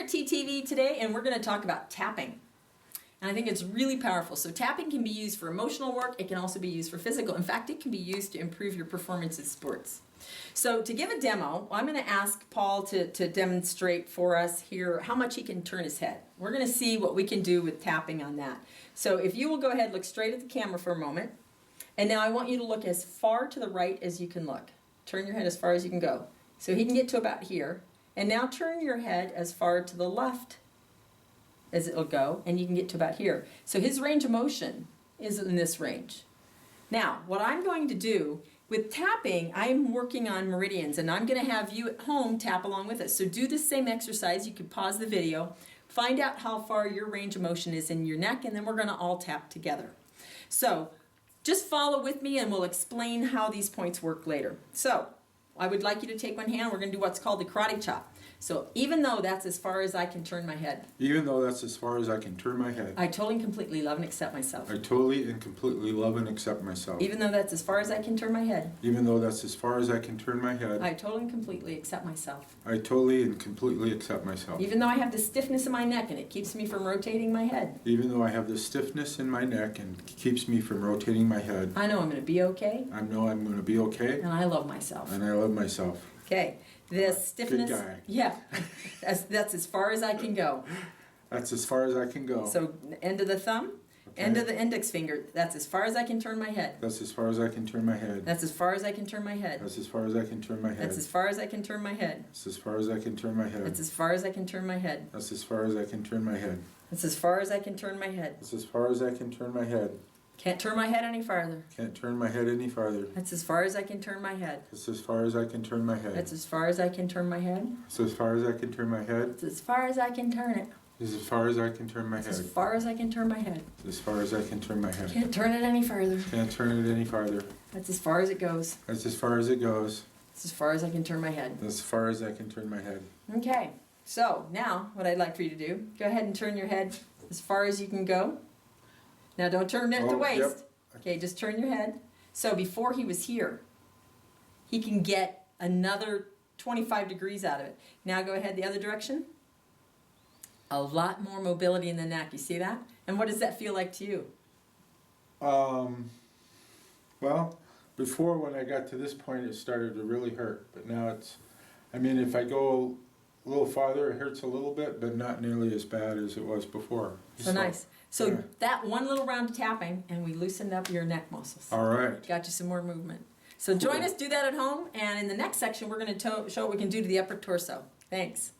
at TTV today and we're going to talk about tapping. And I think it's really powerful. So tapping can be used for emotional work. It can also be used for physical. In fact, it can be used to improve your performance in sports. So to give a demo, I'm going to ask Paul to demonstrate for us here how much he can turn his head. We're going to see what we can do with tapping on that. So if you will go ahead, look straight at the camera for a moment. And now I want you to look as far to the right as you can look. Turn your head as far as you can go. So he can get to about here. And now turn your head as far to the left as it'll go, and you can get to about here. So his range of motion is in this range. Now, what I'm going to do with tapping, I'm working on meridians, and I'm going to have you at home tap along with us. So do the same exercise. You could pause the video, find out how far your range of motion is in your neck, and then we're going to all tap together. So just follow with me, and we'll explain how these points work later. So I would like you to take one hand. We're going to do what's called the karate chop. So even though that's as far as I can turn my head. Even though that's as far as I can turn my head. I totally and completely love and accept myself. I totally and completely love and accept myself. Even though that's as far as I can turn my head. Even though that's as far as I can turn my head. I totally and completely accept myself. I totally and completely accept myself. Even though I have the stiffness in my neck and it keeps me from rotating my head. Even though I have the stiffness in my neck and keeps me from rotating my head. I know I'm going to be okay. I know I'm going to be okay. And I love myself. And I love myself. Okay. This stiffness. Good guy. Yeah. That's as far as I can go. That's as far as I can go. So end of the thumb, Okay. end of the index finger. That's as far as I can turn my head. That's as far as I can turn my head. That's as far as I can turn my head. That's as far as I can turn my head. That's as far as I can turn my head. That's as far as I can turn my head. That's as far as I can turn my head. That's as far as I can turn my head. That's as far as I can turn my head. That's as far as I can turn my head. Can't turn my head any farther. Can't turn my head any farther. That's as far as I can turn my head. That's as far as I can turn my head. That's as far as I can turn my head. That's as far as I can turn my head. It's as far as I can turn it. This is as far as I can turn my It's head. as far as I can turn my head. As far as I can turn my head. Can't turn it any further. Can't turn it any farther. That's as far as it goes. That's as far as it goes. It's as far as I can turn my head. As far as I can turn my head. Okay, so now what I'd like for you to do, go ahead and turn your head as far as you can go. Now don't turn it at the Oh, waist. yep. Okay, just turn your head. So before he was here, he can get another 25 degrees out of it. Now go ahead the other direction. A lot more mobility in the neck. You see that? And what does that feel like to you? Well, before when I got to this point it started to really hurt, but now it's, I mean if I go a little farther it hurts a little bit, but not nearly as bad as it was before. So nice. So yeah. that one little round of tapping and we loosened up your neck muscles. All right. Got you some more movement. So join us, do that at home, and in the next section we're going to show what we can do to the upper torso. Thanks.